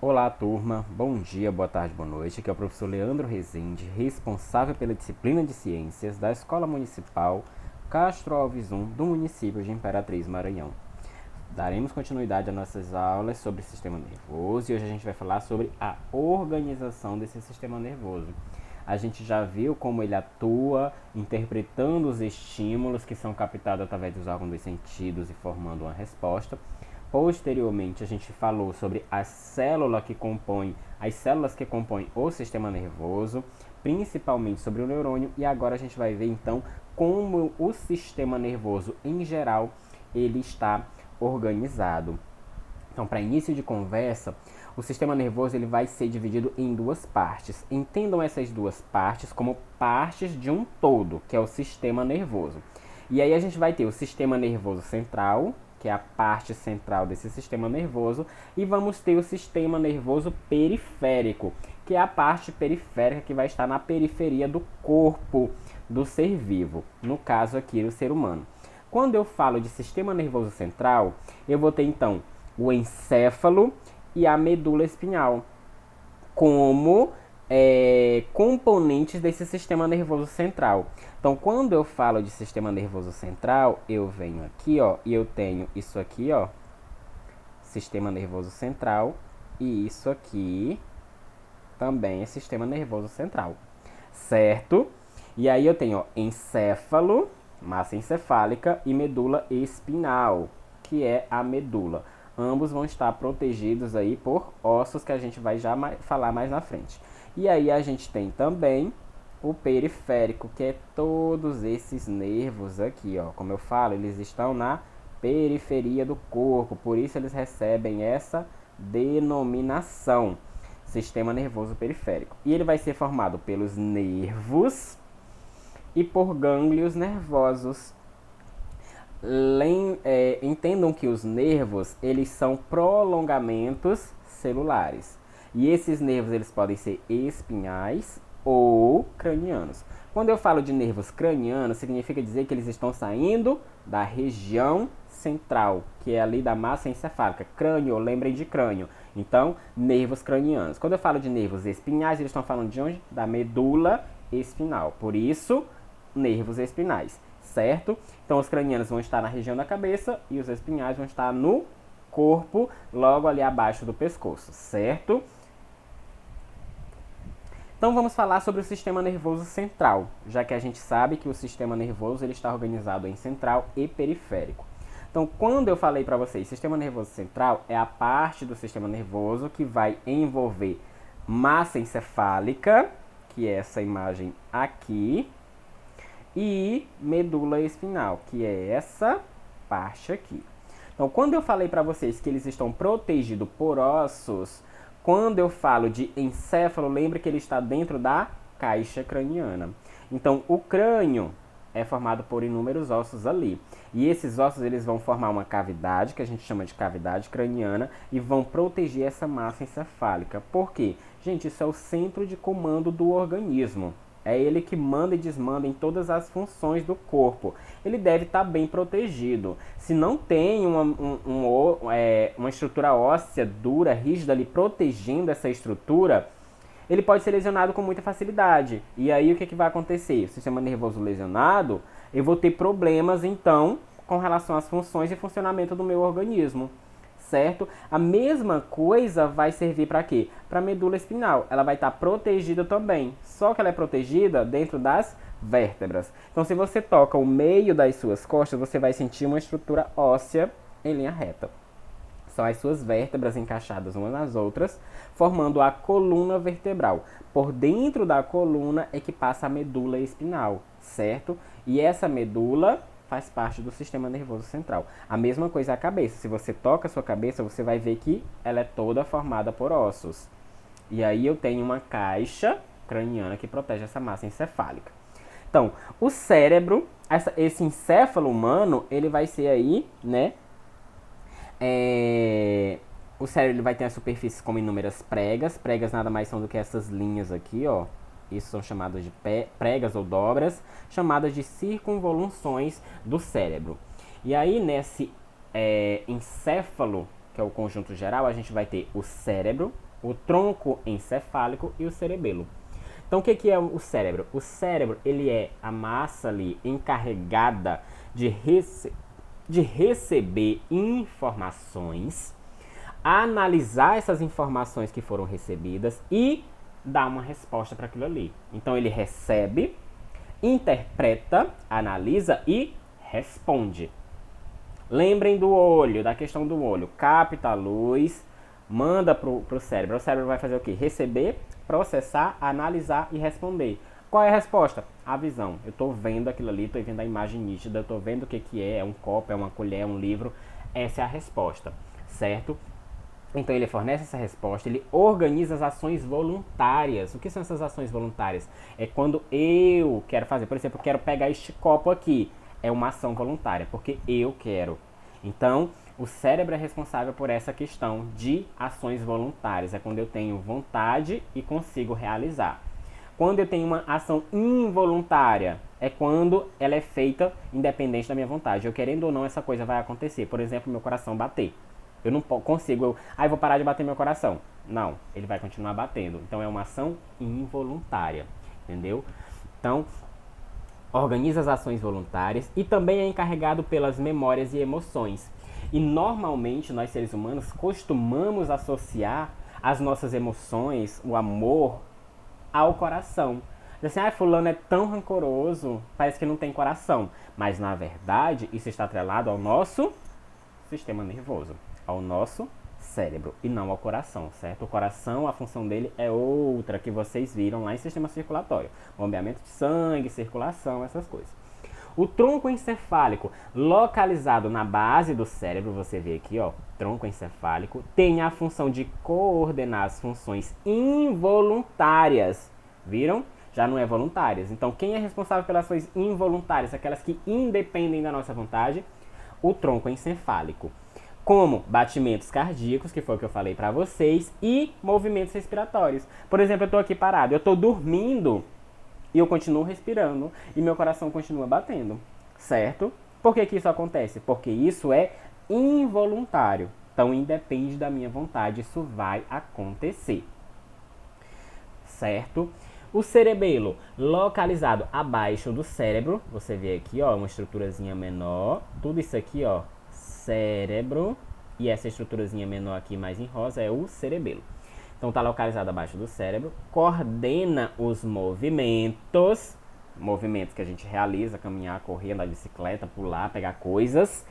Olá, turma. Bom dia, boa tarde, boa noite. Aqui é o professor Leandro Rezende, responsável pela disciplina de Ciências da Escola Municipal Castro Alves I, do município de Imperatriz, Maranhão. Daremos continuidade às nossas aulas sobre o sistema nervoso e hoje a gente vai falar sobre a organização desse sistema nervoso. A gente já viu como ele atua interpretando os estímulos que são captados através dos órgãos dos sentidos e formando uma resposta. Posteriormente, a gente falou sobre as células que compõem o sistema nervoso, principalmente sobre o neurônio, e agora a gente vai ver então como o sistema nervoso em geral ele está organizado. Então, para início de conversa, o sistema nervoso ele vai ser dividido em duas partes. Entendam essas duas partes como partes de um todo, que é o sistema nervoso. E aí a gente vai ter o sistema nervoso central, que é a parte central desse sistema nervoso, e vamos ter o sistema nervoso periférico, que é a parte periférica que vai estar na periferia do corpo do ser vivo, no caso aqui do ser humano. Quando eu falo de sistema nervoso central, eu vou ter então o encéfalo e a medula espinhal como componentes desse sistema nervoso central. Então, quando eu falo de sistema nervoso central, eu venho aqui, ó, e eu tenho isso aqui, ó, sistema nervoso central, e isso aqui também é sistema nervoso central, certo? E aí eu tenho, ó, encéfalo, massa encefálica, e medula espinhal, que é a medula. Ambos vão estar protegidos aí por ossos que a gente vai já falar mais na frente. E aí a gente tem também o periférico, que é todos esses nervos aqui, ó. Como eu falo, eles estão na periferia do corpo, por isso eles recebem essa denominação, sistema nervoso periférico. E ele vai ser formado pelos nervos e por gânglios nervosos. Entendam que os nervos eles são prolongamentos celulares. E esses nervos eles podem ser espinhais ou cranianos. Quando eu falo de nervos cranianos, significa dizer que eles estão saindo da região central, que é ali da massa encefálica. Crânio, lembrem de crânio. Então, nervos cranianos. Quando eu falo de nervos espinhais, eles estão falando de onde? Da medula espinal. Por isso, nervos espinais, certo? Então, os cranianos vão estar na região da cabeça e os espinhais vão estar no corpo, logo ali abaixo do pescoço, certo? Então vamos falar sobre o sistema nervoso central, já que a gente sabe que o sistema nervoso ele está organizado em central e periférico. Então, quando eu falei para vocês, sistema nervoso central é a parte do sistema nervoso que vai envolver massa encefálica, que é essa imagem aqui, e medula espinhal, que é essa parte aqui. Então, quando eu falei para vocês que eles estão protegidos por ossos, quando eu falo de encéfalo, lembre que ele está dentro da caixa craniana. Então, o crânio é formado por inúmeros ossos ali. E esses ossos eles vão formar uma cavidade, que a gente chama de cavidade craniana, e vão proteger essa massa encefálica. Por quê? Gente, isso é o centro de comando do organismo. É ele que manda e desmanda em todas as funções do corpo. Ele deve estar bem protegido. Se não tem uma estrutura óssea dura, rígida ali protegendo essa estrutura, ele pode ser lesionado com muita facilidade. E aí o que vai acontecer? O sistema nervoso lesionado, eu vou ter problemas então com relação às funções e funcionamento do meu organismo, certo? A mesma coisa vai servir para quê? Para a medula espinal. Ela vai estar protegida também, só que ela é protegida dentro das vértebras. Então, se você toca o meio das suas costas, você vai sentir uma estrutura óssea em linha reta. São as suas vértebras encaixadas umas nas outras, formando a coluna vertebral. Por dentro da coluna é que passa a medula espinal, certo? E essa medula faz parte do sistema nervoso central. A mesma coisa é a cabeça. Se você toca a sua cabeça, você vai ver que ela é toda formada por ossos. E aí eu tenho uma caixa craniana que protege essa massa encefálica. Então, o cérebro, esse encéfalo humano, ele vai ser aí, né? O cérebro ele vai ter a superfície com inúmeras pregas. Pregas nada mais são do que essas linhas aqui, ó. Isso são chamadas de pregas ou dobras, chamadas de circunvoluções do cérebro. E aí, nesse encéfalo, que é o conjunto geral, a gente vai ter o cérebro, o tronco encefálico e o cerebelo. Então, o que é o cérebro? O cérebro, ele é a massa ali encarregada de receber informações, analisar essas informações que foram recebidas e dar uma resposta para aquilo ali. Então, ele recebe, interpreta, analisa e responde. Lembrem do olho, da questão do olho. Capta a luz, manda pro cérebro. O cérebro vai fazer o quê? Receber, processar, analisar e responder. Qual é a resposta? A visão. Eu estou vendo aquilo ali, estou vendo a imagem nítida, estou vendo o que é um copo, é uma colher, é um livro. Essa é a resposta, certo? Então ele fornece essa resposta, ele organiza as ações voluntárias. O que são essas ações voluntárias? É quando eu quero fazer, por exemplo, eu quero pegar este copo aqui. É uma ação voluntária, porque eu quero. Então, o cérebro é responsável por essa questão de ações voluntárias. É quando eu tenho vontade e consigo realizar. Quando eu tenho uma ação involuntária, é quando ela é feita independente da minha vontade. Eu querendo ou não, essa coisa vai acontecer. Por exemplo, meu coração bater. Eu não consigo, eu vou parar de bater meu coração. Não, ele vai continuar batendo. Então, é uma ação involuntária, entendeu? Então, organiza as ações voluntárias e também é encarregado pelas memórias e emoções. E normalmente nós seres humanos costumamos associar as nossas emoções, o amor, ao coração. Assim, fulano é tão rancoroso, parece que não tem coração. Mas na verdade isso está atrelado ao nosso sistema nervoso, ao nosso cérebro e não ao coração, certo? O coração, a função dele é outra que vocês viram lá em sistema circulatório. Bombeamento de sangue, circulação, essas coisas. O tronco encefálico, localizado na base do cérebro, você vê aqui, ó, tronco encefálico, tem a função de coordenar as funções involuntárias. Viram? Já não é voluntárias. Então, quem é responsável pelas ações involuntárias, aquelas que independem da nossa vontade? O tronco encefálico. Como batimentos cardíacos, que foi o que eu falei para vocês, e movimentos respiratórios. Por exemplo, eu estou aqui parado, eu estou dormindo e eu continuo respirando e meu coração continua batendo, certo? Por que isso acontece? Porque isso é involuntário. Então, independe da minha vontade, isso vai acontecer, certo? O cerebelo, localizado abaixo do cérebro, você vê aqui, ó, uma estruturazinha menor, tudo isso aqui, ó, cérebro, e essa estruturazinha menor aqui mais em rosa é o cerebelo. Então está localizado abaixo do cérebro, coordena os movimentos que a gente realiza, caminhar, correr, andar de bicicleta, pular, pegar coisas,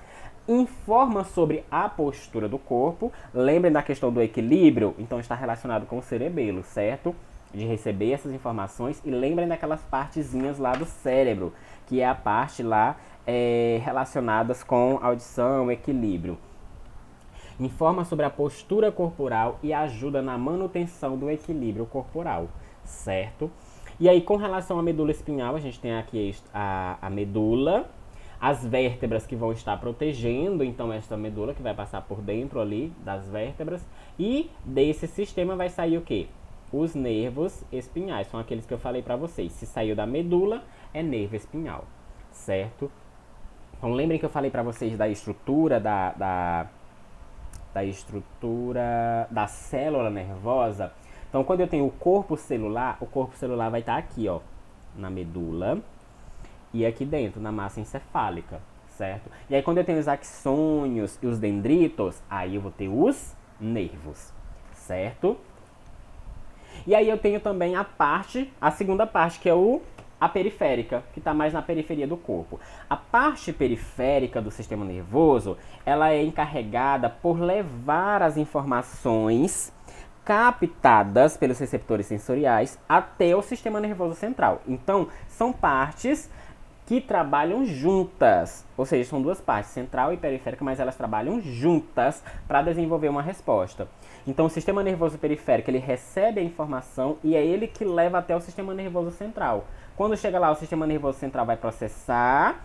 informa sobre a postura do corpo, lembrem da questão do equilíbrio, então está relacionado com o cerebelo, certo? De receber essas informações e lembrem daquelas partezinhas lá do cérebro, que é a parte lá relacionadas com audição, equilíbrio. Informa sobre a postura corporal e ajuda na manutenção do equilíbrio corporal, certo? E aí, com relação à medula espinhal, a gente tem aqui a medula, as vértebras que vão estar protegendo, então, esta medula que vai passar por dentro ali das vértebras, e desse sistema vai sair o quê? Os nervos espinhais, são aqueles que eu falei para vocês. Se saiu da medula, é nervo espinhal, certo? Então, lembrem que eu falei para vocês da estrutura da estrutura da célula nervosa. Então, quando eu tenho o corpo celular vai estar aqui, ó, na medula e aqui dentro, na massa encefálica, certo? E aí, quando eu tenho os axônios e os dendritos, aí eu vou ter os nervos, certo? E aí eu tenho também a segunda parte, que é a periférica, que está mais na periferia do corpo. A parte periférica do sistema nervoso, ela é encarregada por levar as informações captadas pelos receptores sensoriais até o sistema nervoso central. Então, são partes que trabalham juntas, ou seja, são duas partes, central e periférica, mas elas trabalham juntas para desenvolver uma resposta. Então, o sistema nervoso periférico, ele recebe a informação e é ele que leva até o sistema nervoso central. Quando chega lá, o sistema nervoso central vai processar,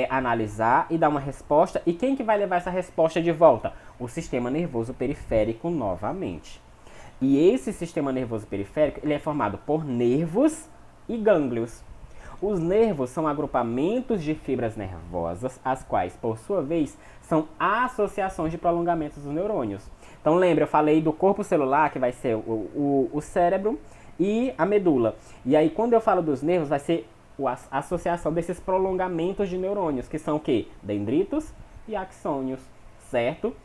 analisar e dar uma resposta. E quem que vai levar essa resposta de volta? O sistema nervoso periférico novamente. E esse sistema nervoso periférico, ele é formado por nervos e gânglios. Os nervos são agrupamentos de fibras nervosas, as quais, por sua vez, são associações de prolongamentos dos neurônios. Então lembra, eu falei do corpo celular, que vai ser o cérebro e a medula. E aí quando eu falo dos nervos, vai ser a associação desses prolongamentos de neurônios, que são o quê? Dendritos e axônios, certo?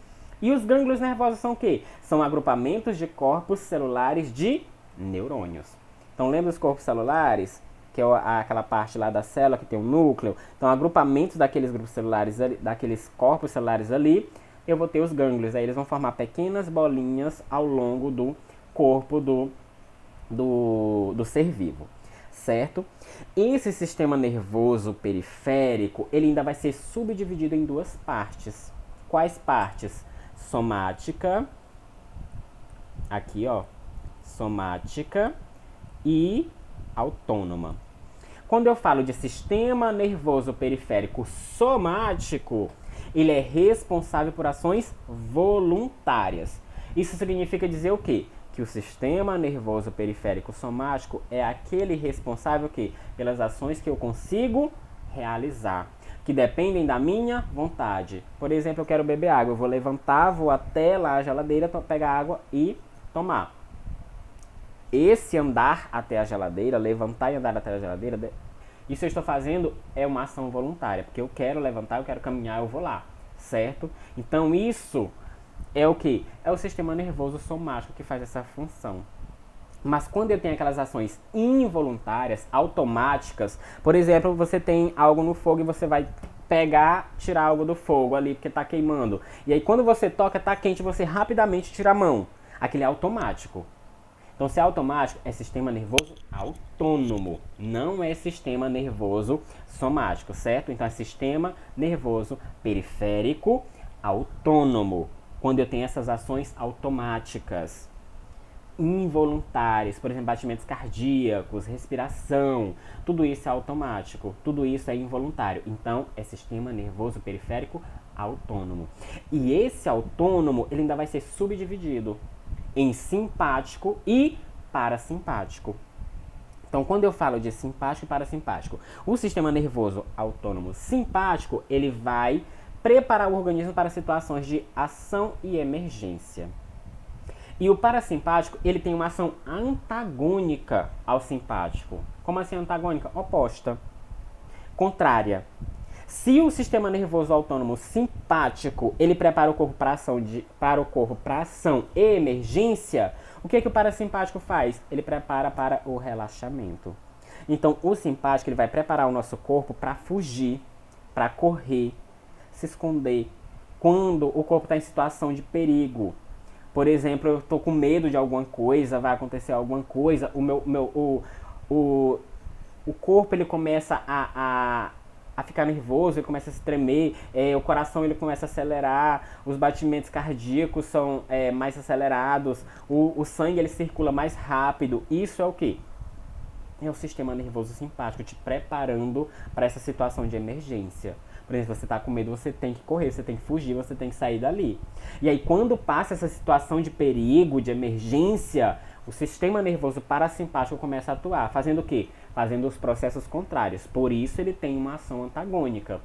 E os gânglios nervosos são o quê? São agrupamentos de corpos celulares de neurônios. Então lembra os corpos celulares? Que é aquela parte lá da célula que tem um núcleo. Então agrupamentos daqueles grupos celulares, daqueles corpos celulares ali, eu vou ter os gânglios. Aí eles vão formar pequenas bolinhas ao longo do corpo do ser vivo, certo? Esse sistema nervoso periférico, ele ainda vai ser subdividido em duas partes. Quais partes? Somática, aqui ó, somática e autônoma. Quando eu falo de sistema nervoso periférico somático, ele é responsável por ações voluntárias. Isso significa dizer o quê? Que o sistema nervoso periférico somático é aquele responsável que, pelas ações que eu consigo realizar, que dependem da minha vontade. Por exemplo, eu quero beber água, eu vou levantar, vou até lá a geladeira, pegar água e tomar. Esse andar até a geladeira, levantar e andar até a geladeira, isso eu estou fazendo é uma ação voluntária, porque eu quero levantar, eu quero caminhar, eu vou lá, certo? Então isso é o que? É o sistema nervoso somático que faz essa função. Mas quando eu tenho aquelas ações involuntárias, automáticas, por exemplo, você tem algo no fogo e você vai pegar, tirar algo do fogo ali, porque está queimando. E aí quando você toca, está quente, você rapidamente tira a mão. Aquele é automático. Então, se é automático, é sistema nervoso autônomo, não é sistema nervoso somático, certo? Então, é sistema nervoso periférico autônomo, quando eu tenho essas ações automáticas, involuntárias, por exemplo, batimentos cardíacos, respiração, tudo isso é automático, tudo isso é involuntário. Então, é sistema nervoso periférico autônomo. E esse autônomo, ele ainda vai ser subdividido em simpático e parasimpático. Então, quando eu falo de simpático e parasimpático, o sistema nervoso autônomo simpático, ele vai preparar o organismo para situações de ação e emergência. E o parasimpático, ele tem uma ação antagônica ao simpático. Como assim antagônica? Oposta, contrária. Se o sistema nervoso autônomo simpático, ele prepara o corpo para ação e emergência, o que o parasimpático faz? Ele prepara para o relaxamento. Então, o simpático, ele vai preparar o nosso corpo para fugir, para correr, se esconder, quando o corpo está em situação de perigo. Por exemplo, eu estou com medo de alguma coisa, vai acontecer alguma coisa, o corpo ele começa a ficar nervoso, ele começa a se tremer, o coração ele começa a acelerar, os batimentos cardíacos são mais acelerados, o sangue ele circula mais rápido. Isso é o quê? É o sistema nervoso simpático te preparando para essa situação de emergência. Por exemplo, você está com medo, você tem que correr, você tem que fugir, você tem que sair dali. E aí, quando passa essa situação de perigo, de emergência, o sistema nervoso parasimpático começa a atuar. Fazendo o quê? Fazendo os processos contrários. Por isso, ele tem uma ação antagônica.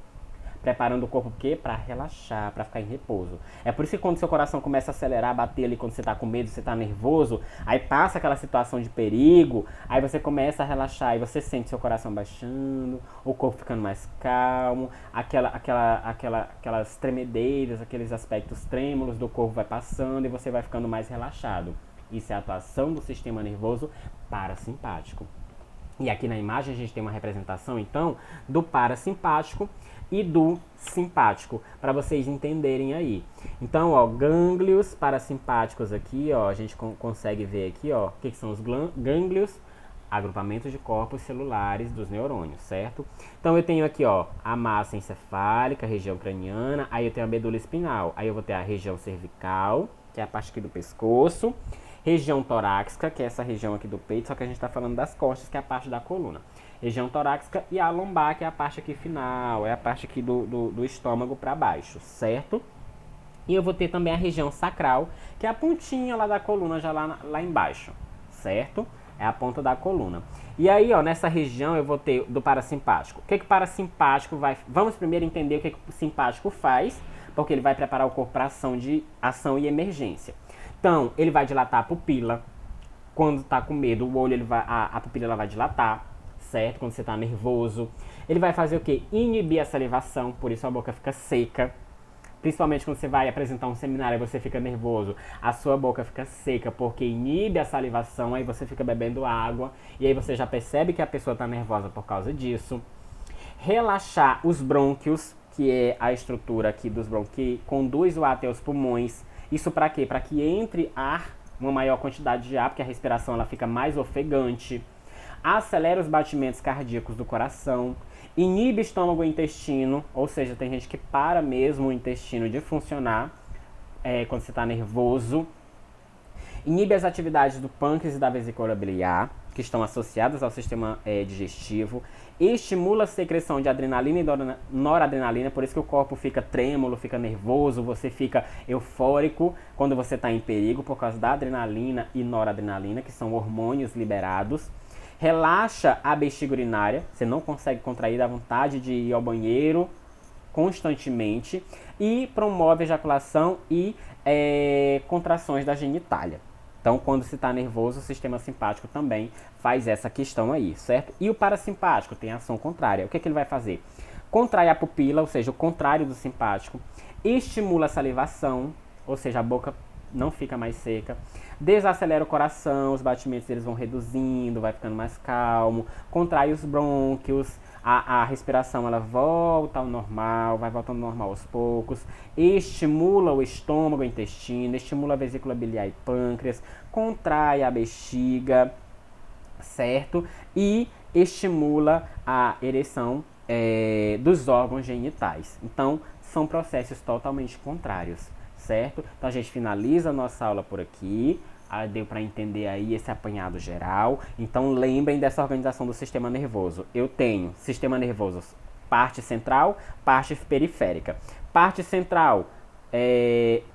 Preparando o corpo para relaxar, para ficar em repouso. É por isso que quando seu coração começa a acelerar, bater ali, quando você está com medo, você está nervoso, aí passa aquela situação de perigo, aí você começa a relaxar e você sente seu coração baixando, o corpo ficando mais calmo, aquelas tremedeiras, aqueles aspectos trêmulos do corpo vai passando e você vai ficando mais relaxado. Isso é a atuação do sistema nervoso parasimpático. E aqui na imagem a gente tem uma representação, então, do parasimpático e do simpático, para vocês entenderem aí. Então, ó, gânglios parasimpáticos aqui, ó, a gente consegue ver aqui, ó, o que são os gânglios? Agrupamentos de corpos celulares dos neurônios, certo? Então, eu tenho aqui, ó, a massa encefálica, a região craniana, aí eu tenho a medula espinhal, aí eu vou ter a região cervical, que é a parte aqui do pescoço, região torácica, que é essa região aqui do peito, só que a gente está falando das costas, que é a parte da coluna. Região torácica e a lombar, que é a parte aqui final, é a parte aqui do estômago para baixo, certo? E eu vou ter também a região sacral, que é a pontinha lá da coluna, já lá embaixo, certo? É a ponta da coluna. E aí, ó, nessa região eu vou ter do parasimpático. O que que o parasimpático vai... Vamos primeiro entender o que que o simpático faz, porque ele vai preparar o corpo para ação e emergência. Então, ele vai dilatar a pupila. Quando tá com medo, o olho, a pupila ela vai dilatar, certo? Quando você tá nervoso. Ele vai fazer o quê? Inibir a salivação, por isso a boca fica seca. Principalmente quando você vai apresentar um seminário e você fica nervoso, a sua boca fica seca porque inibe a salivação, aí você fica bebendo água e aí você já percebe que a pessoa está nervosa por causa disso. Relaxar os brônquios, que é a estrutura aqui dos brônquios que conduz o ar até os pulmões. Isso para quê? Para que entre ar, uma maior quantidade de ar, porque a respiração ela fica mais ofegante. Acelera os batimentos cardíacos do coração. Inibe estômago e intestino, ou seja, tem gente que para mesmo o intestino de funcionar quando você está nervoso. Inibe as atividades do pâncreas e da vesícula biliar, que estão associadas ao sistema digestivo. Estimula a secreção de adrenalina e noradrenalina, por isso que o corpo fica trêmulo, fica nervoso, você fica eufórico quando você está em perigo, por causa da adrenalina e noradrenalina, que são hormônios liberados. Relaxa a bexiga urinária, você não consegue contrair, dá vontade de ir ao banheiro constantemente. E promove a ejaculação e contrações da genitália. Então, quando se está nervoso, o sistema simpático também faz essa questão aí, certo? E o parasimpático tem ação contrária. O que ele vai fazer? Contrai a pupila, ou seja, o contrário do simpático. Estimula a salivação, ou seja, a boca não fica mais seca. Desacelera o coração, os batimentos eles vão reduzindo, vai ficando mais calmo. Contrai os brônquios, a respiração ela volta ao normal, vai voltando ao normal aos poucos. Estimula o estômago, o intestino, estimula a vesícula biliar e pâncreas, contrai a bexiga, certo? E estimula a ereção dos órgãos genitais. Então, são processos totalmente contrários, certo? Então, a gente finaliza a nossa aula por aqui. Deu para entender aí esse apanhado geral. Então, lembrem dessa organização do sistema nervoso. Eu tenho sistema nervoso, parte central, parte periférica. Parte central,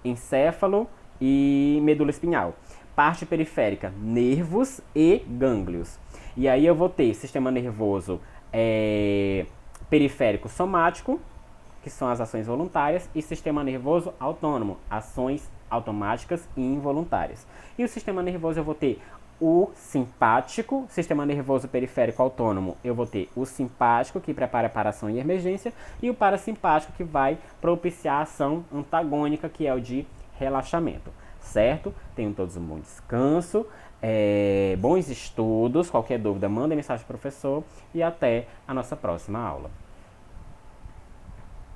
encéfalo e medula espinhal. Parte periférica, nervos e gânglios. E aí eu vou ter sistema nervoso periférico somático, que são as ações voluntárias, e sistema nervoso autônomo, ações automáticas e involuntárias. E o sistema nervoso eu vou ter o simpático, sistema nervoso periférico autônomo, eu vou ter o simpático, que prepara para ação e emergência, e o parasimpático, que vai propiciar a ação antagônica, que é o de relaxamento, certo? Tenham todos um bom descanso, bons estudos, qualquer dúvida, manda mensagem ao professor, e até a nossa próxima aula.